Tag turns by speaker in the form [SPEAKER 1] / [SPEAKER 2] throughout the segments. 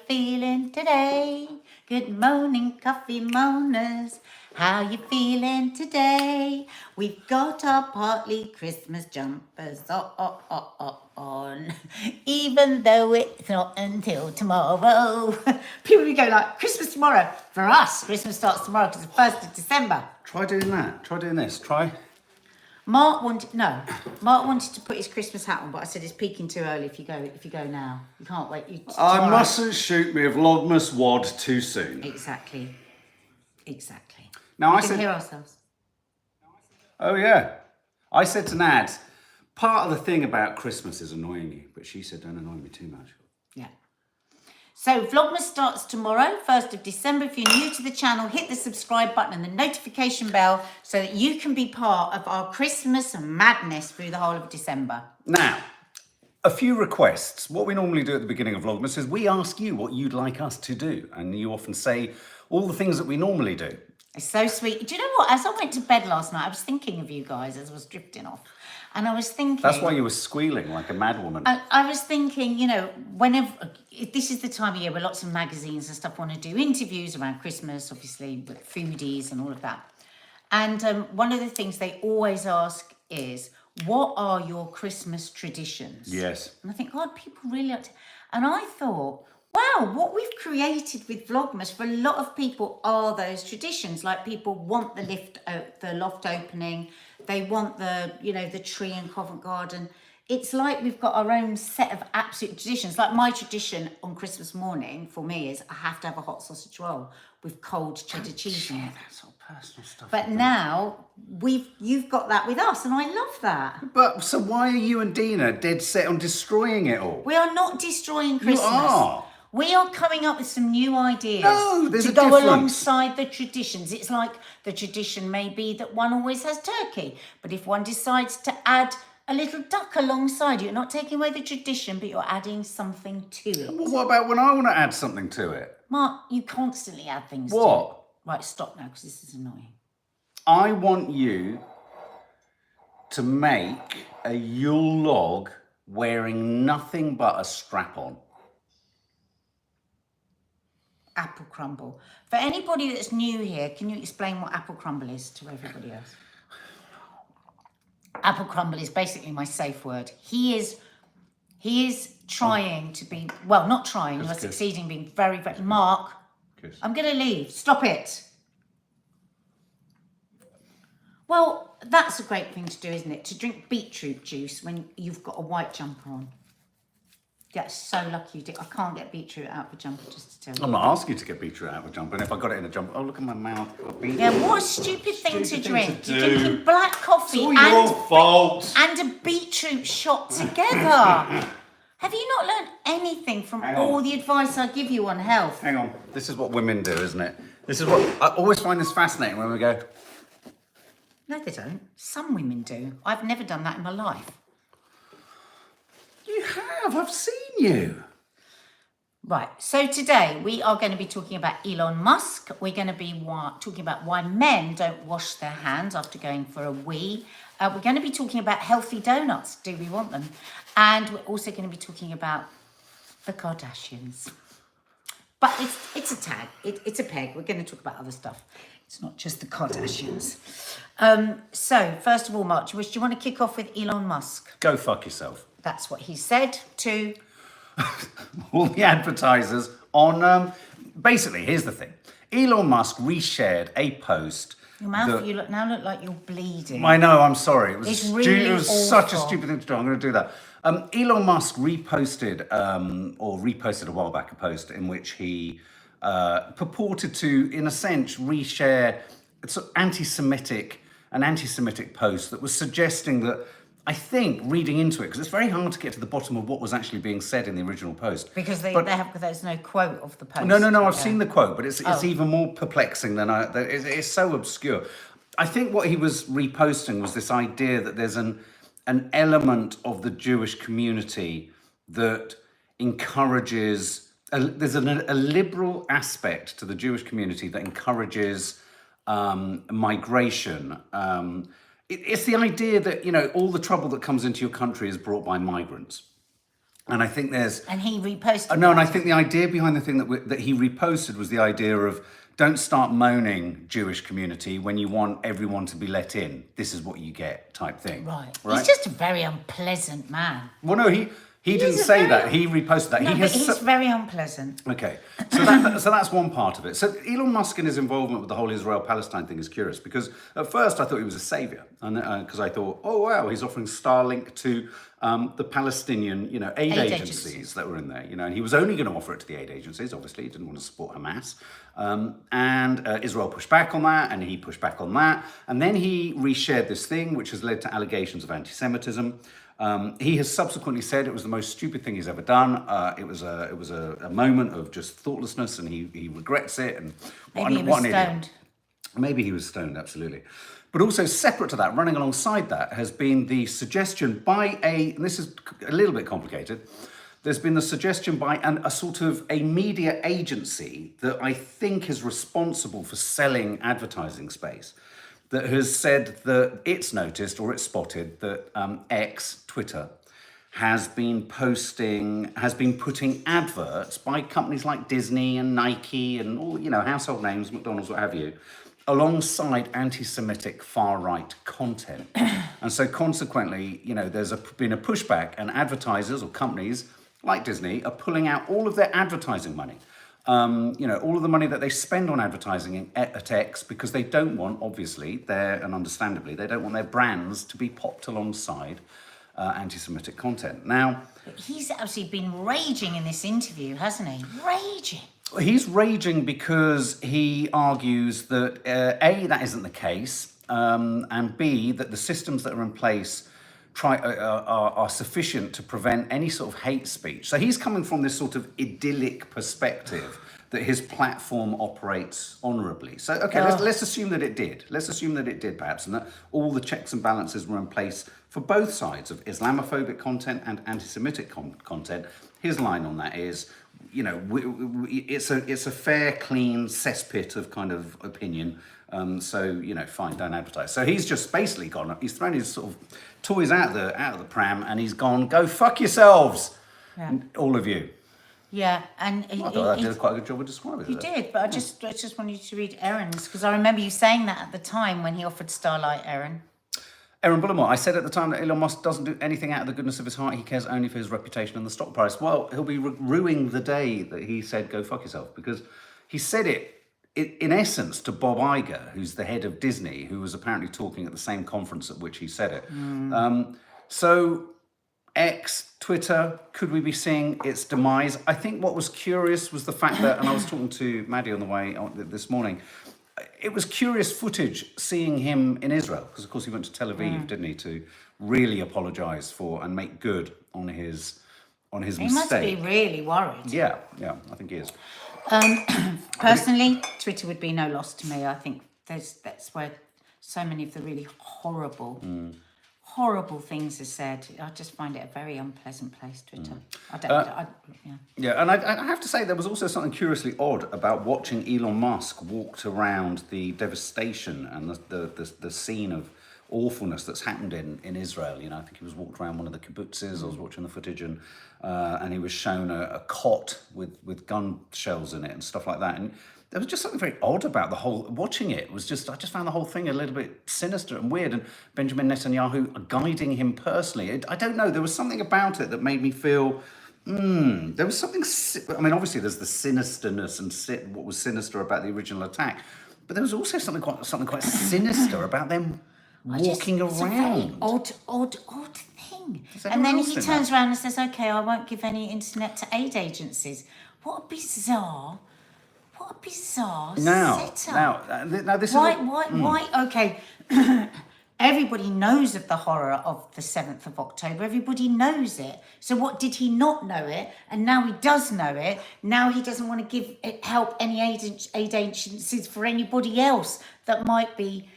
[SPEAKER 1] feeling today? Good morning, coffee moaners. How you feeling today? We've got our partly Christmas jumpers on, even though it's not until tomorrow. People would go like, Christmas tomorrow. For us, Christmas starts tomorrow because it's the 1st of December.
[SPEAKER 2] Try doing that. Try doing this. Try.
[SPEAKER 1] Mark wanted to put his Christmas hat on, but I said it's peaking too early if you go now. You can't wait.
[SPEAKER 2] I mustn't shoot me a vlogmas wad too soon.
[SPEAKER 1] Exactly.
[SPEAKER 2] Now
[SPEAKER 1] We can hear ourselves.
[SPEAKER 2] Oh yeah. I said to Nad, part of the thing about Christmas is annoying you, but she said don't annoy me too much.
[SPEAKER 1] Yeah. So Vlogmas starts tomorrow, 1st of December. If you're new to the channel, hit the subscribe button and the notification bell so that you can be part of our Christmas madness through the whole of December.
[SPEAKER 2] Now, a few requests. What we normally do at the beginning of Vlogmas is we ask you what you'd like us to do, and you often say all the things that we normally do.
[SPEAKER 1] It's so sweet. Do you know what? As I went to bed last night, I was thinking of you guys as I was drifting off. And I was thinking...
[SPEAKER 2] That's why you were squealing like a mad woman.
[SPEAKER 1] I was thinking, you know, whenever... This is the time of year where lots of magazines and stuff want to do interviews around Christmas, obviously, with foodies and all of that. And one of the things they always ask is, what are your Christmas traditions?
[SPEAKER 2] Yes.
[SPEAKER 1] And I think, God, people really like to... And I thought... Wow, what we've created with Vlogmas for a lot of people are those traditions. Like people want the loft opening, they want the tree in Covent Garden. It's like we've got our own set of absolute traditions. Like my tradition on Christmas morning for me is I have to have a hot sausage roll with cold cheddar cheese in it.
[SPEAKER 2] That's all personal stuff.
[SPEAKER 1] But now you've got that with us, and I love that.
[SPEAKER 2] But so why are you and Dina dead set on destroying it all?
[SPEAKER 1] We are not destroying Christmas.
[SPEAKER 2] You are.
[SPEAKER 1] We are coming up with some new ideas
[SPEAKER 2] to
[SPEAKER 1] go
[SPEAKER 2] difference.
[SPEAKER 1] alongside the traditions. It's like the tradition may be that one always has turkey, but if one decides to add a little duck alongside, you're not taking away the tradition, but you're adding something to it.
[SPEAKER 2] Well, what about when I want to add something to it?
[SPEAKER 1] Mark, you constantly add things to it.
[SPEAKER 2] What?
[SPEAKER 1] Right, stop now, because this is annoying.
[SPEAKER 2] I want you to make a Yule log wearing nothing but a strap-on.
[SPEAKER 1] Apple crumble. For anybody that's new here, can you explain what apple crumble is to everybody else? Apple crumble is basically my safe word. He is trying to be, well, not trying, you're succeeding, being very, very... Mark, I'm going to leave. Stop it. Well, that's a great thing to do, isn't it? To drink beetroot juice when you've got a white jumper on. Yeah, so lucky you did. I can't get beetroot out of a jumper, just to tell you.
[SPEAKER 2] I'm not asking you to get beetroot out of a jumper, and if I got it in a jumper, oh, look at my mouth.
[SPEAKER 1] Yeah, what a stupid thing to drink. You're drinking black coffee
[SPEAKER 2] it's all your fault.
[SPEAKER 1] And a beetroot shot together. Have you not learned anything from all the advice I give you on health?
[SPEAKER 2] Hang on. This is what women do, isn't it? This is what... I always find this fascinating when we go...
[SPEAKER 1] No, they don't. Some women do. I've never done that in my life.
[SPEAKER 2] You have. I've seen you.
[SPEAKER 1] Right. So today we are going to be talking about Elon Musk. We're going to be talking about why men don't wash their hands after going for a wee. We're going to be talking about healthy donuts. Do we want them? And we're also going to be talking about the Kardashians. But it's a tag. It's a peg. We're going to talk about other stuff. It's not just the Kardashians. So first of all, Mark, do you want to kick off with Elon Musk?
[SPEAKER 2] Go fuck yourself.
[SPEAKER 1] That's what he said to...
[SPEAKER 2] all the advertisers on... basically, here's the thing. Elon Musk reshared a post...
[SPEAKER 1] Your mouth, you look like you're bleeding.
[SPEAKER 2] I know, I'm sorry. It was,
[SPEAKER 1] it
[SPEAKER 2] was such a stupid thing to do. I'm going to do that. Elon Musk reposted a while back a post in which he purported to, in a sense, reshare an anti-Semitic post that was suggesting that, I think, reading into it, because it's very hard to get to the bottom of what was actually being said in the original post.
[SPEAKER 1] Because there's no quote of the post.
[SPEAKER 2] No, I've seen the quote, but it's even more perplexing than it's so obscure. I think what he was reposting was this idea that there's an element of the Jewish community that encourages, there's a liberal aspect to the Jewish community that encourages migration. It's the idea that, all the trouble that comes into your country is brought by migrants. And I think there's...
[SPEAKER 1] And he reposted
[SPEAKER 2] No, and I
[SPEAKER 1] that.
[SPEAKER 2] think the idea behind the thing that he reposted was the idea of don't start moaning, Jewish community, when you want everyone to be let in. This is what you get, type thing.
[SPEAKER 1] Right. He's just a very unpleasant man.
[SPEAKER 2] Well, no, he didn't say that. He reposted that.
[SPEAKER 1] No, but he's very unpleasant.
[SPEAKER 2] Okay, so that's one part of it. So Elon Musk and his involvement with the whole Israel-Palestine thing is curious because at first I thought he was a savior, and because I thought, oh wow, he's offering Starlink to the Palestinian, aid agencies that were in there, and he was only going to offer it to the aid agencies. Obviously, he didn't want to support Hamas, and Israel pushed back on that, and he pushed back on that, and then he reshared this thing, which has led to allegations of anti-Semitism. He has subsequently said it was the most stupid thing he's ever done. It was a moment of just thoughtlessness, and he regrets it. And
[SPEAKER 1] Maybe he was stoned.
[SPEAKER 2] Maybe he was stoned, absolutely. But also separate to that, running alongside that, has been the suggestion by and this is a little bit complicated, there's been the suggestion by a sort of a media agency that I think is responsible for selling advertising space, that has said that it's noticed or it's spotted that X, Twitter, has been putting adverts by companies like Disney and Nike and all, household names, McDonald's, what have you, alongside anti-Semitic far-right content. And so consequently, there's been a pushback, and advertisers or companies like Disney are pulling out all of their advertising money. All of the money that they spend on advertising at X, because they don't want, obviously, and understandably, they don't want their brands to be popped alongside anti-Semitic content. Now,
[SPEAKER 1] he's actually been raging in this interview, hasn't he? Raging.
[SPEAKER 2] He's raging because he argues that A, that isn't the case, and B, that the systems that are in place are sufficient to prevent any sort of hate speech. So he's coming from this sort of idyllic perspective that his platform operates honourably. So, okay, let's assume that it did. Let's assume that it did, perhaps, and that all the checks and balances were in place for both sides of Islamophobic content and anti-Semitic content. His line on that is, it's a fair, clean cesspit of kind of opinion. So fine, don't advertise. So he's just basically he's thrown his sort of toys out of the pram, and he's gone, go fuck yourselves, all of you.
[SPEAKER 1] Yeah, and
[SPEAKER 2] I thought I did quite a good job of describing it.
[SPEAKER 1] You did, but I just wanted to read Aaron's, because I remember you saying that at the time when he offered Starlight, Aaron
[SPEAKER 2] Bullimore, I said at the time that Elon Musk doesn't do anything out of the goodness of his heart. He cares only for his reputation and the stock price. Well, he'll be ruining the day that he said, go fuck yourself, because he said it in essence to Bob Iger, who's the head of Disney, who was apparently talking at the same conference at which he said it. So X, Twitter, could we be seeing its demise? I think what was curious was the fact that, and I was talking to Maddie on the way this morning, it was curious footage seeing him in Israel, because of course he went to Tel Aviv, didn't he, to really apologise for and make good on his mistake.
[SPEAKER 1] He must be really worried.
[SPEAKER 2] Yeah, I think he is.
[SPEAKER 1] Personally, Twitter would be no loss to me. I think that's where so many of the really horrible things are said. I just find it a very unpleasant place, Twitter. Yeah,
[SPEAKER 2] and I have to say there was also something curiously odd about watching Elon Musk walked around the devastation and the scene of awfulness that's happened in Israel. I think he was walked around one of the kibbutzes. I was watching the footage, and he was shown a cot with gun shells in it and stuff like that. And there was just something very odd about the whole, watching it was just, I just found the whole thing a little bit sinister and weird, and Benjamin Netanyahu guiding him personally. I don't know, there was something about it that made me feel, there was something, I mean, obviously there's the sinisterness and what was sinister about the original attack, but there was also something quite sinister about them walking around.
[SPEAKER 1] It's a very odd thing. And then he turns around and says, okay, I won't give any internet to aid agencies. What a bizarre setup.
[SPEAKER 2] Now this
[SPEAKER 1] why? Okay, everybody knows of the horror of the 7th of October. Everybody knows it. So what, did he not know it? And now he does know it. Now he doesn't want to give help any aid agencies for anybody else that might be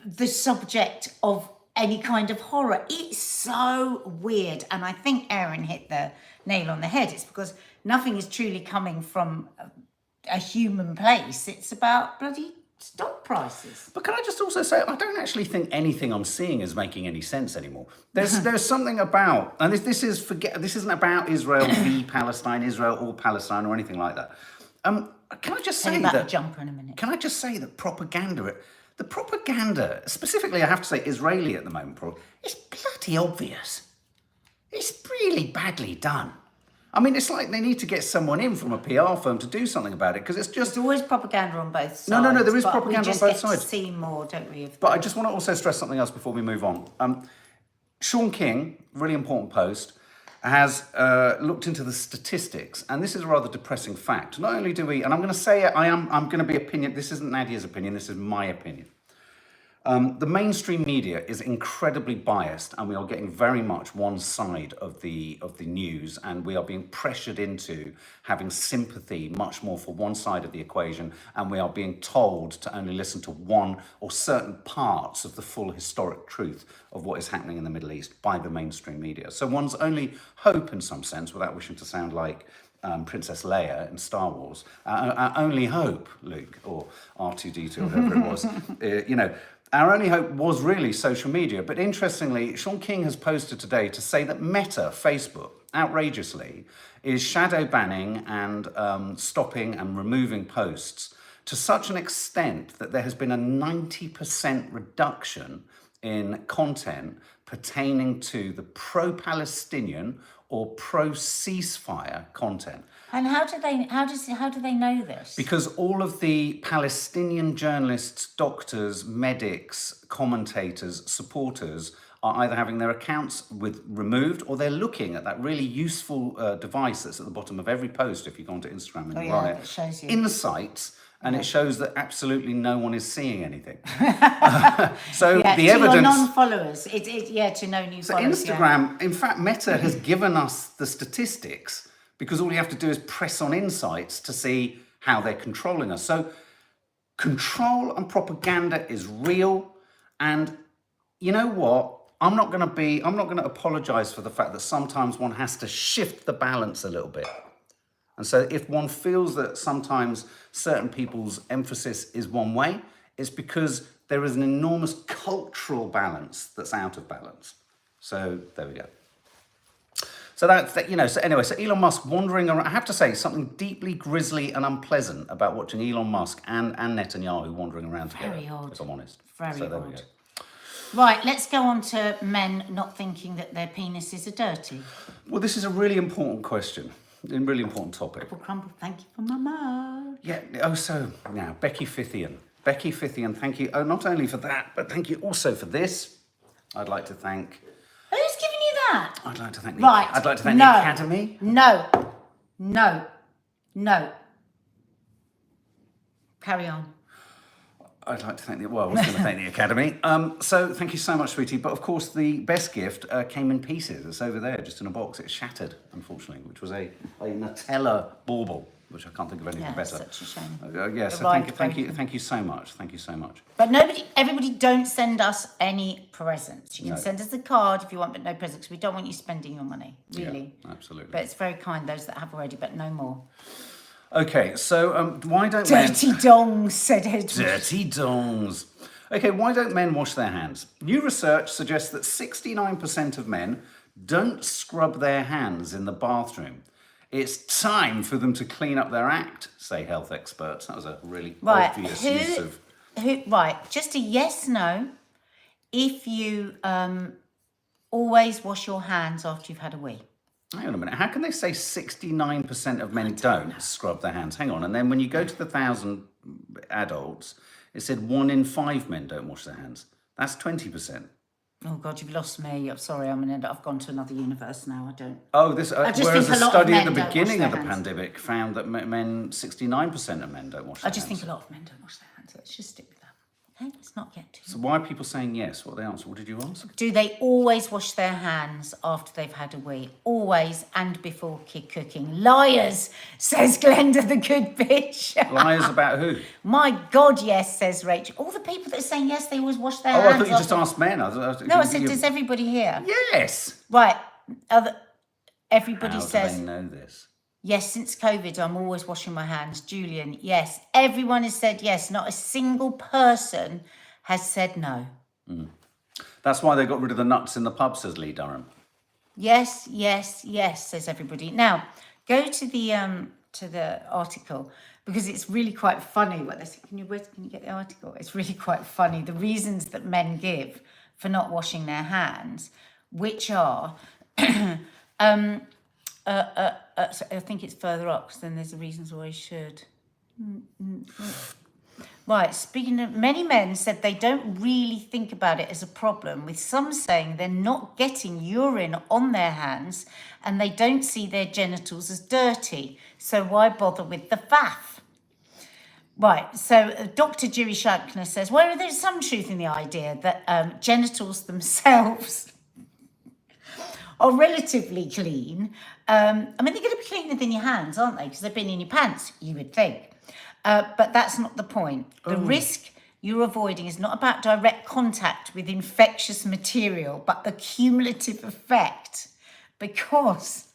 [SPEAKER 1] the subject of any kind of horror. It's so weird. And I think Aaron hit the nail on the head. It's because nothing is truly coming from a human place. It's about bloody stock prices.
[SPEAKER 2] But can I just also say, I don't actually think anything I'm seeing is making any sense anymore. There's something about, and this isn't about Israel v Palestine, Israel or Palestine or anything like that. Can I just say
[SPEAKER 1] about
[SPEAKER 2] that
[SPEAKER 1] the jumper in a minute.
[SPEAKER 2] Can I just say that the propaganda, specifically I have to say Israeli at the moment, is bloody obvious. It's really badly done. I mean, it's like they need to get someone in from a PR firm to do something about it, because it's just...
[SPEAKER 1] There's always propaganda on both sides.
[SPEAKER 2] No, there is
[SPEAKER 1] but
[SPEAKER 2] propaganda
[SPEAKER 1] we
[SPEAKER 2] on both
[SPEAKER 1] just
[SPEAKER 2] sides.
[SPEAKER 1] get to see more, don't we?
[SPEAKER 2] But I just want to also stress something else before we move on. Sean King, really important post, has looked into the statistics, and this is a rather depressing fact. Not only do we, and I'm going to say it, I'm going to be opinion. This isn't Nadia's opinion. This is my opinion. The mainstream media is incredibly biased, and we are getting very much one side of the news, and we are being pressured into having sympathy much more for one side of the equation, and we are being told to only listen to one or certain parts of the full historic truth of what is happening in the Middle East by the mainstream media. So one's only hope, in some sense, without wishing to sound like Princess Leia in Star Wars, our only hope, Luke, or R2-D2, whatever it was, our only hope was really social media. But interestingly, Sean King has posted today to say that Meta, Facebook, outrageously, is shadow banning and stopping and removing posts to such an extent that there has been a 90% reduction in content pertaining to the pro-Palestinian or pro-ceasefire content.
[SPEAKER 1] And how do they know this?
[SPEAKER 2] Because all of the Palestinian journalists, doctors, medics, commentators, supporters are either having their accounts removed, or they're looking at that really useful device that's at the bottom of every post if you go onto Instagram and
[SPEAKER 1] it shows you.
[SPEAKER 2] Insights, and it shows that absolutely no one is seeing anything. So
[SPEAKER 1] Yeah,
[SPEAKER 2] the
[SPEAKER 1] to
[SPEAKER 2] evidence...
[SPEAKER 1] your non-followers, to no new
[SPEAKER 2] So
[SPEAKER 1] followers.
[SPEAKER 2] Instagram, in fact, Meta has given us the statistics, because all you have to do is press on insights to see how they're controlling us. So control and propaganda is real. And you know what? I'm not going to apologize for the fact that sometimes one has to shift the balance a little bit. And so if one feels that sometimes certain people's emphasis is one way, it's because there is an enormous cultural balance that's out of balance. So there we go. So so Elon Musk wandering around. I have to say something deeply grisly and unpleasant about watching Elon Musk and Netanyahu wandering around together.
[SPEAKER 1] Very odd.
[SPEAKER 2] If I'm honest.
[SPEAKER 1] Very
[SPEAKER 2] so there
[SPEAKER 1] odd.
[SPEAKER 2] we go.
[SPEAKER 1] Right, let's go on to men not thinking that their penises are dirty.
[SPEAKER 2] Well, this is a really important question, a really important topic.
[SPEAKER 1] Crumble, crumble, thank you for my mug.
[SPEAKER 2] Yeah, so now, Becky Fithian. Becky Fithian, thank you, not only for that, but thank you also for this. I'd like to thank...
[SPEAKER 1] Who's giving you that?
[SPEAKER 2] I'd like to thank
[SPEAKER 1] the
[SPEAKER 2] Academy.
[SPEAKER 1] No. Carry on.
[SPEAKER 2] I'd like to thank I was going to thank the Academy. So thank you so much, sweetie. But of course, the best gift came in pieces. It's over there, just in a box. It's shattered, unfortunately, which was a Nutella bauble, which I can't think of anything better.
[SPEAKER 1] Such a shame.
[SPEAKER 2] Thank you so much. Thank you so much.
[SPEAKER 1] But everybody don't send us any presents. You can send us a card if you want, but no presents, because we don't want you spending your money, really.
[SPEAKER 2] Yeah, absolutely.
[SPEAKER 1] But it's very kind, those that have already, but no more.
[SPEAKER 2] Okay, so why don't
[SPEAKER 1] Dirty dongs, said Edward.
[SPEAKER 2] Dirty dongs. Okay, why don't men wash their hands? New research suggests that 69% of men don't scrub their hands in the bathroom. It's time for them to clean up their act, say health experts. That was a really obvious use of...
[SPEAKER 1] Just a yes, no. If you always wash your hands after you've had a wee.
[SPEAKER 2] Hang on a minute. How can they say 69% of men don't scrub their hands? Hang on. And then when you go to the 1,000 adults, it said 1 in 5 men don't wash their hands. That's 20%.
[SPEAKER 1] Oh God, you've lost me. I'm sorry. I've gone to another universe now. I don't.
[SPEAKER 2] Oh, this. Whereas the study at the beginning of the
[SPEAKER 1] hands.
[SPEAKER 2] pandemic found that 69% of men don't wash their hands.
[SPEAKER 1] I just think a lot of men don't wash their hands. Let's just stick with that. Okay, let's not get too.
[SPEAKER 2] So why are people saying yes? What are the answer? What did you ask?
[SPEAKER 1] Do they always wash their hands after they've had a wee? Always and before cooking. Liars, says Glenda the good bitch.
[SPEAKER 2] Liars about who?
[SPEAKER 1] My God, yes, says Rachel. All the people that are saying yes, they always wash their hands.
[SPEAKER 2] Oh, I thought you just asked men.
[SPEAKER 1] I said, does everybody here?
[SPEAKER 2] Yes.
[SPEAKER 1] Right. Everybody
[SPEAKER 2] How
[SPEAKER 1] says.
[SPEAKER 2] do they know this?
[SPEAKER 1] Yes, since COVID, I'm always washing my hands. Julian, yes. Everyone has said yes. Not a single person has said no.
[SPEAKER 2] That's why they got rid of the nuts in the pub, says Lee Durham.
[SPEAKER 1] Yes, yes, yes, says everybody. Now, go to the article because it's really quite funny what they say. Can you get the article? It's really quite funny. The reasons that men give for not washing their hands, which are so I think it's further up because then there's the reasons why you should. Right, speaking of, many men said they don't really think about it as a problem, with some saying they're not getting urine on their hands and they don't see their genitals as dirty. So why bother with the faff? Right, so Dr. Jiri Shankar says, well, there's some truth in the idea that genitals themselves are relatively clean. I mean, they're going to be cleaner than your hands, aren't they? Because they've been in your pants, you would think. But that's not the point. The risk you're avoiding is not about direct contact with infectious material, but the cumulative effect. Because...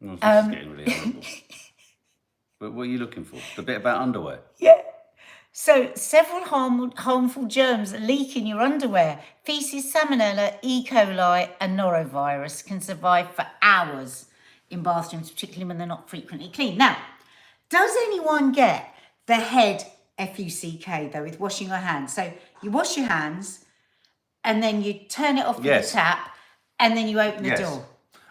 [SPEAKER 2] This is getting really horrible. But what are you looking for? The bit about underwear?
[SPEAKER 1] Yeah. So several harmful germs leak in your underwear. Feces, salmonella, E. coli and norovirus can survive for hours in bathrooms, particularly when they're not frequently clean. Now, does anyone get the head F-U-C-K though with washing your hands? So you wash your hands and then you turn it off with the tap and then you open the door.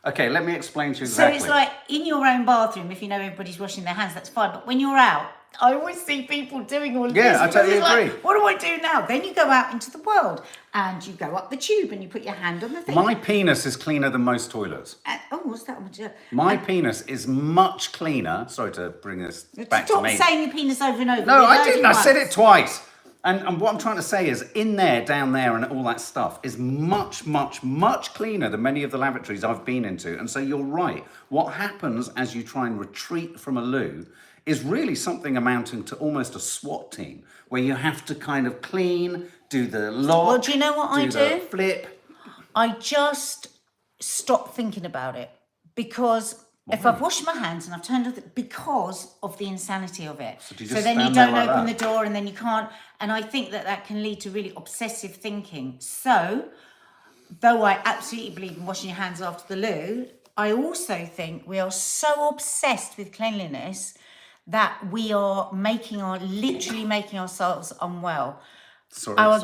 [SPEAKER 2] Okay, let me explain to you exactly.
[SPEAKER 1] So it's like in your own bathroom, if you know everybody's washing their hands, that's fine. But when you're out, I always see people doing all of this.
[SPEAKER 2] Yeah, I totally agree.
[SPEAKER 1] Like, what do I do now? Then you go out into the world and you go up the tube and you put your hand on the thing.
[SPEAKER 2] My penis is cleaner than most toilets.
[SPEAKER 1] What's that one?
[SPEAKER 2] My penis is much cleaner. Sorry to bring this back to me.
[SPEAKER 1] Stop saying your penis over and over.
[SPEAKER 2] No, I didn't. I said it twice. And what I'm trying to say is in there, down there, and all that stuff is much, much, much cleaner than many of the lavatories I've been into. And so you're right. What happens as you try and retreat from a loo is really something amounting to almost a SWAT team, where you have to kind of clean, do the lock,
[SPEAKER 1] well, do you know what I do?
[SPEAKER 2] The flip.
[SPEAKER 1] I just stop thinking about it because if I've washed my hands and I've turned off, because of the insanity of it. So then you don't open the door and then you can't. And I think that can lead to really obsessive thinking. So, though I absolutely believe in washing your hands after the loo, I also think we are so obsessed with cleanliness that we are literally making ourselves unwell.
[SPEAKER 2] Sorry, I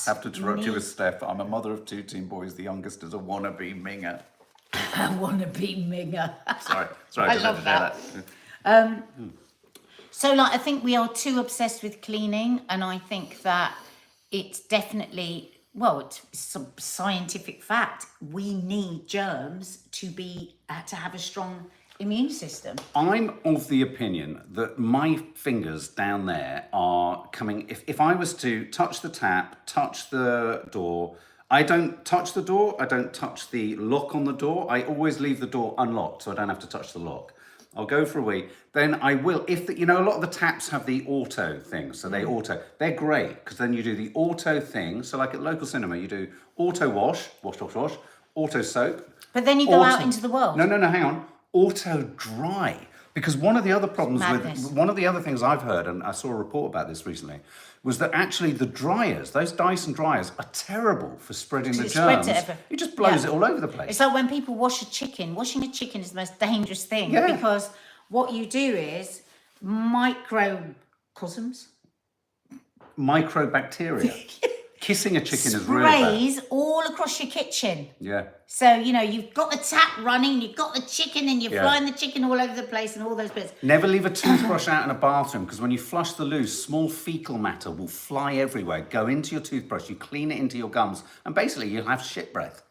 [SPEAKER 2] have to interrupt you with Steph. I'm a mother of 2 teen boys. The youngest is a wannabe minger.
[SPEAKER 1] A wannabe minger.
[SPEAKER 2] Sorry,
[SPEAKER 1] I love that. So, I think we are too obsessed with cleaning, and I think that it's definitely, it's some scientific fact. We need germs to have a strong immune system.
[SPEAKER 2] I'm of the opinion that my fingers down there are coming. If I was to touch the tap, touch the door, I don't touch the door. I don't touch the lock on the door. I always leave the door unlocked so I don't have to touch the lock. I'll go for a wee. Then I will. A lot of the taps have the auto thing, so they're great because then you do the auto thing. So like at local cinema, you do auto wash, auto soap.
[SPEAKER 1] But then you go out into the world.
[SPEAKER 2] No, hang on. Auto dry. Because one of the other problems one of the other things I've heard, and I saw a report about this recently, was that actually the dryers, those Dyson dryers, are terrible for spreading the germs. It just blows it all over the place.
[SPEAKER 1] It's like when people wash a chicken. Washing a chicken is the most dangerous thing because what you do is microcosms.
[SPEAKER 2] Microbacteria. Kissing a chicken is really bad.
[SPEAKER 1] Sprays all across your kitchen.
[SPEAKER 2] Yeah.
[SPEAKER 1] So, you've got the tap running, you've got the chicken, and you're flying the chicken all over the place and all those bits.
[SPEAKER 2] Never leave a toothbrush out in a bathroom because when you flush the loo, small fecal matter will fly everywhere, go into your toothbrush, you clean it into your gums, and basically you'll have shit breath.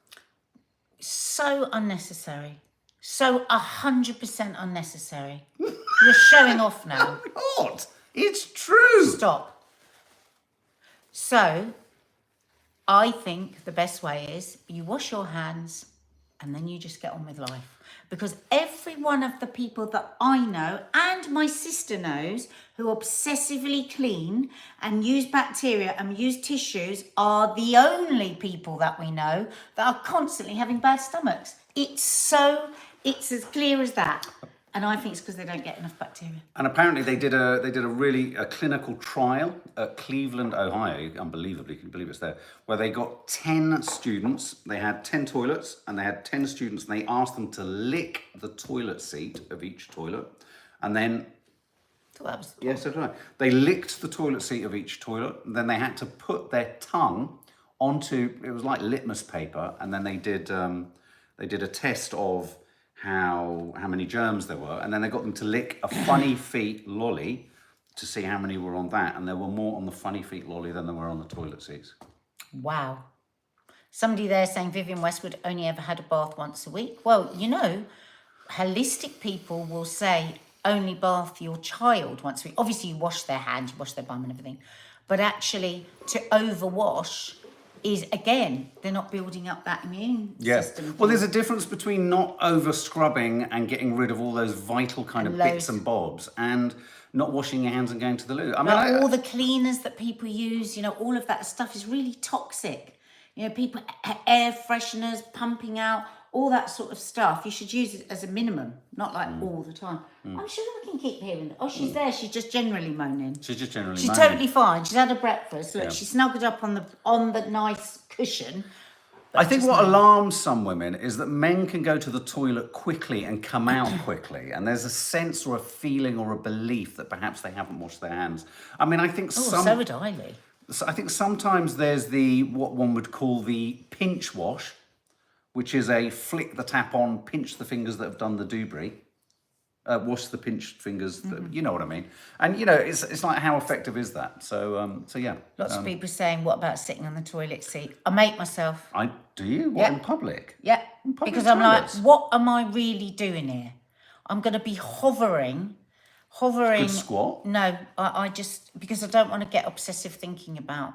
[SPEAKER 1] So unnecessary. So 100% unnecessary. You're showing off now.
[SPEAKER 2] I'm not. It's true.
[SPEAKER 1] Stop. So... I think the best way is you wash your hands and then you just get on with life. Because every one of the people that I know and my sister knows who obsessively clean and use bacteria and use tissues are the only people that we know that are constantly having bad stomachs. It's as clear as that. And I think it's because they don't get enough bacteria.
[SPEAKER 2] And apparently they did a clinical trial at Cleveland, Ohio, unbelievably, can you believe it's there, where they got 10 students, they had 10 toilets, and they had 10 students, and they asked them to lick the toilet seat of each toilet, and then...
[SPEAKER 1] So that was...
[SPEAKER 2] Yeah, so did I. They licked the toilet seat of each toilet, and then they had to put their tongue onto, it was like litmus paper, and then they did a test of how many germs there were, and then they got them to lick a funny feet lolly to see how many were on that, and there were more on the funny feet lolly than there were on the toilet seats.
[SPEAKER 1] Wow. Somebody there saying Vivienne Westwood only ever had a bath once a week. Well, you know, holistic people will say only bath your child once a week. Obviously, you wash their hands, you wash their bum and everything, but actually to overwash is, again, they're not building up that immune system.
[SPEAKER 2] Well, there's a difference between not over scrubbing and getting rid of all those vital kind of bits and bobs and not washing your hands and going to the loo. I mean,
[SPEAKER 1] all the cleaners that people use, you know, all of that stuff is really toxic. You know, people, air fresheners, pumping out, all that sort of stuff. You should use it as a minimum, not like all the time. I'm sure I can keep hearing, oh, she's there. She's just generally moaning.
[SPEAKER 2] She's just generally
[SPEAKER 1] She's
[SPEAKER 2] moaning.
[SPEAKER 1] totally fine. She's had her breakfast. Look, she's snuggled up on the nice cushion.
[SPEAKER 2] I think what alarms some women is that men can go to the toilet quickly and come out quickly, and there's a sense or a feeling or a belief that perhaps they haven't washed their hands. I mean, I think
[SPEAKER 1] So would I, Lee.
[SPEAKER 2] So I think sometimes there's what one would call the pinch wash, which is a flick the tap on, pinch the fingers that have done the doobry, wash the pinched fingers. You know what I mean? And you know, it's like, how effective is that? So yeah.
[SPEAKER 1] Lots of people saying, what about sitting on the toilet seat? I make myself.
[SPEAKER 2] Do you? What, in public?
[SPEAKER 1] Yeah,
[SPEAKER 2] In public
[SPEAKER 1] because I'm like,
[SPEAKER 2] toilets?
[SPEAKER 1] what am I really doing here? I'm going to be hovering.
[SPEAKER 2] Good squat?
[SPEAKER 1] No, I just, because I don't want to get obsessive thinking about,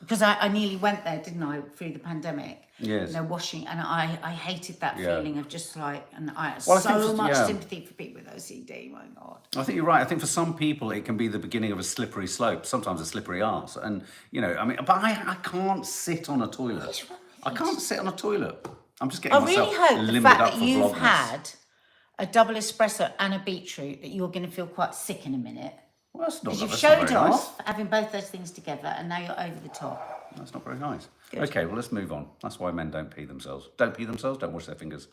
[SPEAKER 1] because I nearly went there, didn't I, through the pandemic?
[SPEAKER 2] Yes.
[SPEAKER 1] You know, washing, and I hated that feeling of just like, and I have
[SPEAKER 2] Well,
[SPEAKER 1] so much sympathy for people with OCD, my God.
[SPEAKER 2] I think you're right. I think for some people it can be the beginning of a slippery slope, sometimes a slippery arse. And, you know, I mean, but I can't sit on a toilet.
[SPEAKER 1] What's wrong with
[SPEAKER 2] I
[SPEAKER 1] you?
[SPEAKER 2] can't sit on a toilet. I'm just getting
[SPEAKER 1] I
[SPEAKER 2] myself
[SPEAKER 1] really hope the
[SPEAKER 2] limbered
[SPEAKER 1] fact
[SPEAKER 2] up
[SPEAKER 1] that
[SPEAKER 2] for
[SPEAKER 1] you've
[SPEAKER 2] vlogmas.
[SPEAKER 1] had a double espresso and a beetroot, that you're going to feel quite sick in a minute.
[SPEAKER 2] Well, that's not,
[SPEAKER 1] Because you've
[SPEAKER 2] that's not
[SPEAKER 1] showed
[SPEAKER 2] very
[SPEAKER 1] off
[SPEAKER 2] nice.
[SPEAKER 1] having both those things together, and now you're over the top.
[SPEAKER 2] That's not very nice.
[SPEAKER 1] Good.
[SPEAKER 2] Okay, well, let's move on. That's why men don't pee themselves. Don't pee themselves, don't wash their fingers.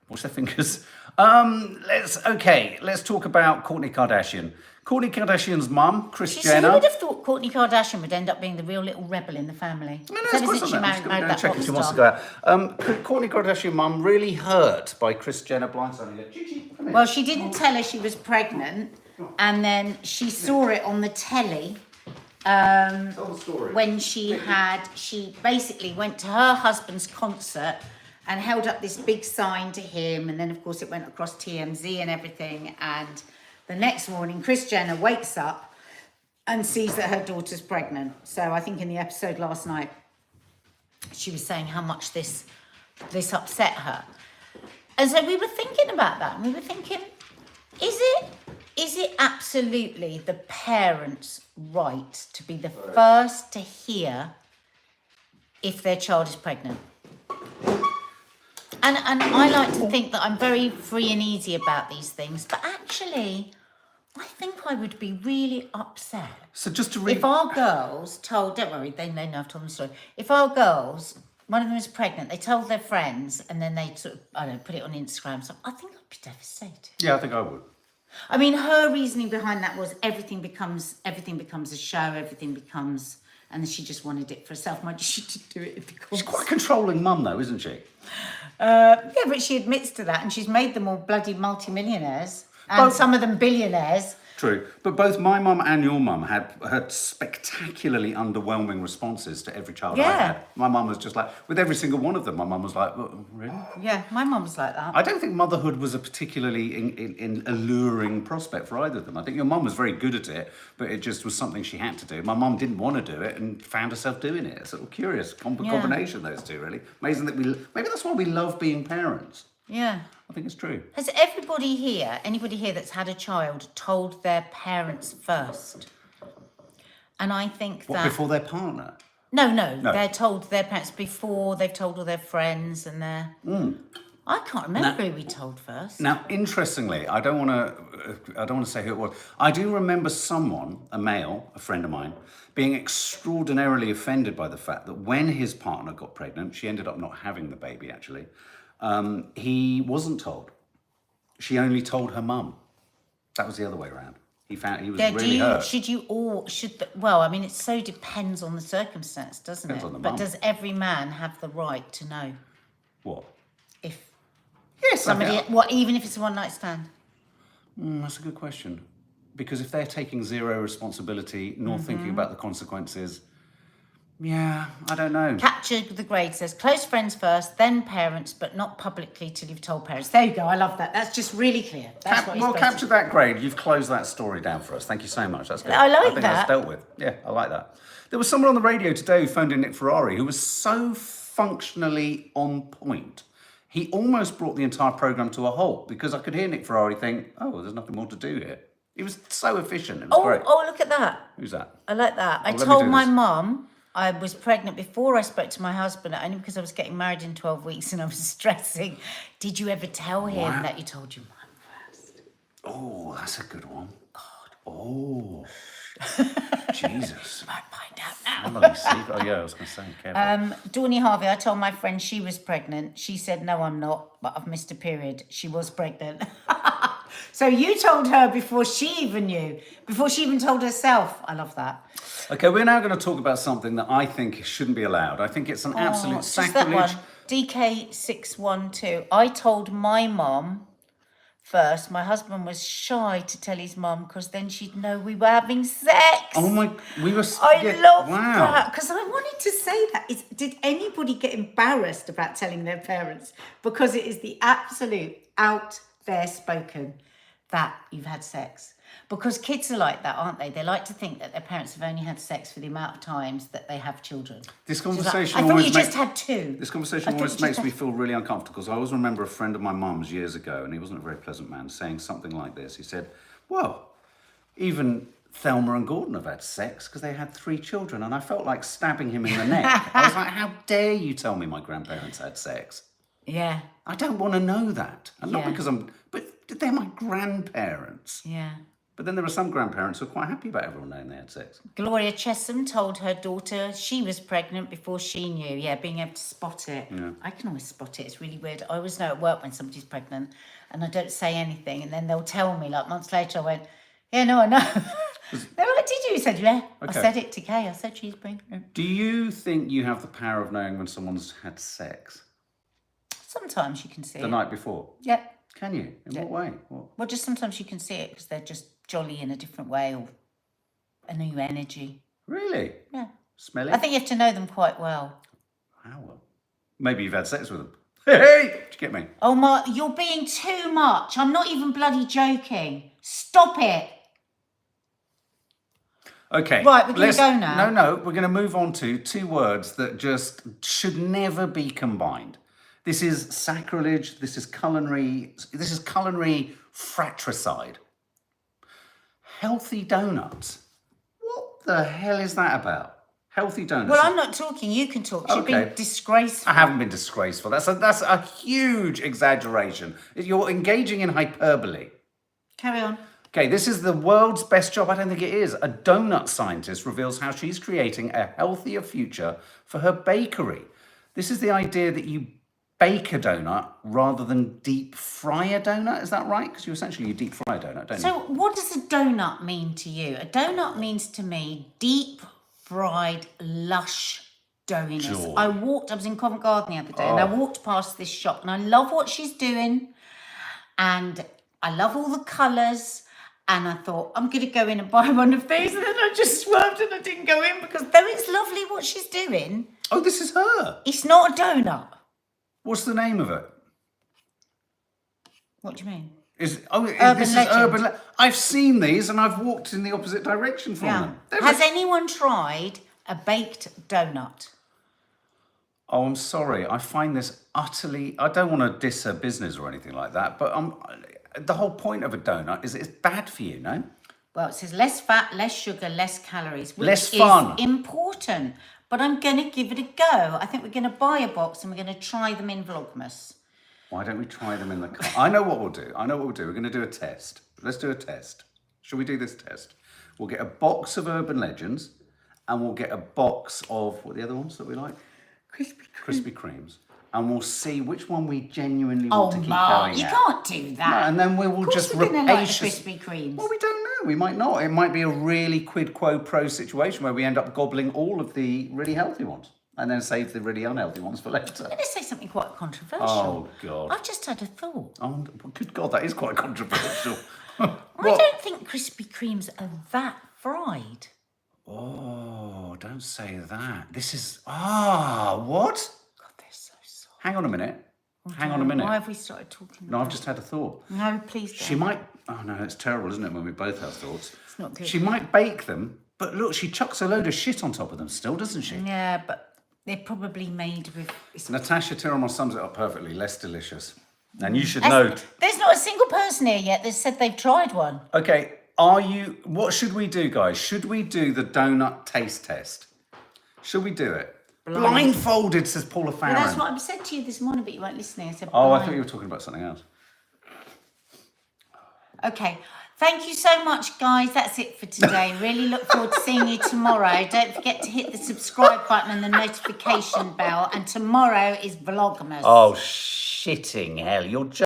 [SPEAKER 2] Wash their fingers. Let's talk about Kourtney Kardashian. Kourtney Kardashian's mum, Kris Jenner.
[SPEAKER 1] Who would have thought Kourtney Kardashian would end up being the real little rebel in the family?
[SPEAKER 2] No,
[SPEAKER 1] So
[SPEAKER 2] of course
[SPEAKER 1] isn't she
[SPEAKER 2] not.
[SPEAKER 1] married that
[SPEAKER 2] Check
[SPEAKER 1] rock
[SPEAKER 2] if she wants to
[SPEAKER 1] star?
[SPEAKER 2] go out. Kourtney Kardashian mum really hurt by Kris Jenner blindsiding her. Gigi, come here.
[SPEAKER 1] Well, she didn't tell her she was pregnant, and then she saw it on the telly.
[SPEAKER 2] Tell the story.
[SPEAKER 1] When she basically went to her husband's concert and held up this big sign to him, and then of course it went across TMZ and everything, and the next morning Kris Jenner wakes up and sees that her daughter's pregnant. So I think in the episode last night she was saying how much this upset her. And so we were thinking about that, and we were thinking, is it absolutely the parents' right to be the first to hear if their child is pregnant? And I like to think that I'm very free and easy about these things, but actually, I think I would be really upset.
[SPEAKER 2] So just to read...
[SPEAKER 1] If our girls told, don't worry, they know I've told them the story. If our girls, one of them is pregnant, they told their friends, and then they sort of, I don't know, put it on Instagram, so I think I'd be devastated.
[SPEAKER 2] Yeah, I think I would.
[SPEAKER 1] I mean, her reasoning behind that was everything becomes a show, everything becomes, and then she just wanted it for herself. Mind you, she did do it because...
[SPEAKER 2] She's quite a controlling mum, though, isn't she?
[SPEAKER 1] Yeah, but she admits to that, and she's made them all bloody multimillionaires, and some of them billionaires.
[SPEAKER 2] True, but both my mum and your mum had spectacularly underwhelming responses to every child I had. My mum was just like, with every single one of them, my mum was like, really?
[SPEAKER 1] Yeah, my mum was like that.
[SPEAKER 2] I don't think motherhood was a particularly in alluring prospect for either of them. I think your mum was very good at it, but it just was something she had to do. My mum didn't want to do it and found herself doing it. It's a little curious combination, those two, really. Amazing that maybe that's why we love being parents.
[SPEAKER 1] Yeah.
[SPEAKER 2] I think it's true.
[SPEAKER 1] Has anybody here that's had a child, told their parents first? And I think that...
[SPEAKER 2] Before their partner?
[SPEAKER 1] No. They're told their parents before they've told all their friends and their... I can't remember who we told first.
[SPEAKER 2] Now, interestingly, I don't want to say who it was. I do remember someone, a male, a friend of mine, being extraordinarily offended by the fact that when his partner got pregnant, she ended up not having the baby actually. He wasn't told. She only told her mum. That was the other way around. He was really hurt.
[SPEAKER 1] Well, I mean, it so depends on the circumstance, doesn't
[SPEAKER 2] Depends
[SPEAKER 1] it?
[SPEAKER 2] on the
[SPEAKER 1] But
[SPEAKER 2] mum.
[SPEAKER 1] does every man have the right to know
[SPEAKER 2] What?
[SPEAKER 1] if
[SPEAKER 2] Yes,
[SPEAKER 1] somebody, even if it's a one night stand?
[SPEAKER 2] That's a good question. Because if they're taking zero responsibility, nor thinking about the consequences, yeah, I don't know.
[SPEAKER 1] Capture the grade says close friends first, then parents, but not publicly till you've told parents. There you go. I love that. That's just really clear. That's what
[SPEAKER 2] Capture that grade. You've closed that story down for us. Thank you so much. That's good.
[SPEAKER 1] I
[SPEAKER 2] think that's dealt with. Yeah, I like that. There was someone on the radio today who phoned in Nick Ferrari who was so functionally on point. He almost brought the entire programme to a halt because I could hear Nick Ferrari think, oh, there's nothing more to do here. He was so efficient. It was great.
[SPEAKER 1] Oh, look at that.
[SPEAKER 2] Who's that?
[SPEAKER 1] I like that. I
[SPEAKER 2] let me
[SPEAKER 1] told
[SPEAKER 2] do
[SPEAKER 1] my
[SPEAKER 2] this.
[SPEAKER 1] mum I was pregnant before I spoke to my husband, only because I was getting married in 12 weeks and I was stressing. Did you ever tell him that you told your mum first?
[SPEAKER 2] Oh, that's a good one. God. Oh. Jesus.
[SPEAKER 1] Might find out now.
[SPEAKER 2] Family secret. Oh, yeah, I was going to say, careful.
[SPEAKER 1] Dawny Harvey, I told my friend she was pregnant. She said, no, I'm not, but I've missed a period. She was pregnant. So you told her before she even knew, before she even told herself. I love that.
[SPEAKER 2] Okay, we're now going to talk about something that I think shouldn't be allowed. I think it's an absolute
[SPEAKER 1] Just that
[SPEAKER 2] sacrilege.
[SPEAKER 1] one. DK612. I told my mum first. My husband was shy to tell his mum because then she'd know we were having sex.
[SPEAKER 2] Oh my, we were...
[SPEAKER 1] I love
[SPEAKER 2] wow.
[SPEAKER 1] that because I wanted to say that. Did anybody get embarrassed about telling their parents? Because it is the absolute out there spoken that you've had sex. Because kids are like that, aren't they? They like to think that their parents have only had sex for the amount of times that they have children.
[SPEAKER 2] This conversation
[SPEAKER 1] I thought
[SPEAKER 2] always
[SPEAKER 1] you just had two.
[SPEAKER 2] This conversation always makes me feel really uncomfortable because I always remember a friend of my mum's years ago, and he wasn't a very pleasant man, saying something like this. He said, well, even Thelma and Gordon have had sex because they had 3 children, and I felt like stabbing him in the neck. I was like, how dare you tell me my grandparents had sex?
[SPEAKER 1] Yeah.
[SPEAKER 2] I don't want to know that. And not
[SPEAKER 1] Yeah.
[SPEAKER 2] because but they're my grandparents.
[SPEAKER 1] Yeah.
[SPEAKER 2] But then there are some grandparents who are quite happy about everyone knowing they had sex.
[SPEAKER 1] Gloria Chesham told her daughter she was pregnant before she knew. Yeah, being able to spot it. Yeah. I can always spot it. It's really weird. I always know at work when somebody's pregnant and I don't say anything. And then they'll tell me, like months later, I went, yeah, no, I know. They're like, did you? He said, yeah. Okay. I said it to Kay. I said she's pregnant.
[SPEAKER 2] Do you think you have the power of knowing when someone's had sex?
[SPEAKER 1] Sometimes you can see
[SPEAKER 2] the night before?
[SPEAKER 1] Yeah.
[SPEAKER 2] Can you? In what way?
[SPEAKER 1] Well, just sometimes you can see it because they're just jolly in a different way or a new energy.
[SPEAKER 2] Really?
[SPEAKER 1] Yeah.
[SPEAKER 2] Smelly?
[SPEAKER 1] I think you have to know them quite well.
[SPEAKER 2] How well? Maybe you've had sex with them. Hey! Did you get me?
[SPEAKER 1] Oh, Mark, you're being too much. I'm not even bloody joking. Stop it.
[SPEAKER 2] Okay.
[SPEAKER 1] Right, we're going to go now.
[SPEAKER 2] No, we're going to move on to 2 words that just should never be combined. This is sacrilege. This is culinary fratricide. Healthy donuts. What the hell is that about? Healthy donuts.
[SPEAKER 1] Well, I'm not talking. You can talk. You've been disgraceful.
[SPEAKER 2] I haven't been disgraceful. That's a huge exaggeration. You're engaging in hyperbole.
[SPEAKER 1] Carry on.
[SPEAKER 2] Okay, this is the world's best job. I don't think it is. A donut scientist reveals how she's creating a healthier future for her bakery. This is the idea that you bake a donut rather than deep fry a donut. Is that right? Because you deep fry a donut, don't you?
[SPEAKER 1] So what does a donut mean to you? A donut means to me deep fried, lush doughiness.
[SPEAKER 2] Joy.
[SPEAKER 1] I was in Covent Garden the other day and I walked past this shop and I love what she's doing and I love all the colours. And I thought, I'm going to go in and buy one of these. And then I just swerved and I didn't go in because though it's lovely what she's doing.
[SPEAKER 2] Oh, this is her.
[SPEAKER 1] It's not a donut.
[SPEAKER 2] What's the name of it?
[SPEAKER 1] What do you mean?
[SPEAKER 2] This is Urban. I've seen these and I've walked in the opposite direction from them.
[SPEAKER 1] Has anyone tried a baked donut?
[SPEAKER 2] Oh, I'm sorry. I find this utterly... I don't want to diss her business or anything like that, but the whole point of a donut is it's bad for you, no?
[SPEAKER 1] Well, it says less fat, less sugar, less calories, which
[SPEAKER 2] less fun.
[SPEAKER 1] Is important. But I'm going to give it a go. I think we're going to buy a box and we're going to try them in Vlogmas.
[SPEAKER 2] Why don't we try them in the car? I know what we'll do. We're going to do a test. Let's do a test. Shall we do this test? We'll get a box of Urban Legends and we'll get a box of, what are the other ones that we like? Krispy Kremes. And we'll see which one we genuinely want to keep going
[SPEAKER 1] you
[SPEAKER 2] at.
[SPEAKER 1] can't do that.
[SPEAKER 2] No, and then we will just
[SPEAKER 1] we're gonna like the
[SPEAKER 2] rapacious.
[SPEAKER 1] Krispy Kremes.
[SPEAKER 2] Well, we don't know. We might not. It might be a really quid quo pro situation where we end up gobbling all of the really healthy ones and then save the really unhealthy ones for later.
[SPEAKER 1] I'm going to say something quite controversial.
[SPEAKER 2] Oh, God.
[SPEAKER 1] I've just had a thought.
[SPEAKER 2] Oh, good God, that is quite controversial.
[SPEAKER 1] I don't think Krispy Kremes are that fried.
[SPEAKER 2] Oh, don't say that. This is... what?
[SPEAKER 1] God, they're so soft.
[SPEAKER 2] Hang on a minute. Hang on a minute.
[SPEAKER 1] Why have we started talking
[SPEAKER 2] No,
[SPEAKER 1] about
[SPEAKER 2] I've just had a thought.
[SPEAKER 1] No, please don't.
[SPEAKER 2] She might... Oh, no, it's terrible, isn't it, when we both have thoughts?
[SPEAKER 1] It's not good.
[SPEAKER 2] She might bake them, but look, she chucks a load of shit on top of them still, doesn't she?
[SPEAKER 1] Yeah, but they're probably made with...
[SPEAKER 2] Natasha Tiramos sums it up perfectly. Less delicious. And you should know...
[SPEAKER 1] There's not a single person here yet that said they've tried one.
[SPEAKER 2] Okay, what should we do, guys? Should we do the donut taste test? Should we do it? Blindfolded, says Paula Farron.
[SPEAKER 1] Well, that's what I said to you this morning, but you weren't listening. I said
[SPEAKER 2] I thought you were talking about something else.
[SPEAKER 1] Okay. Thank you so much, guys. That's it for today. Really look forward to seeing you tomorrow. Don't forget to hit the subscribe button and the notification bell. And tomorrow is Vlogmas.
[SPEAKER 2] Oh, shitting hell. You're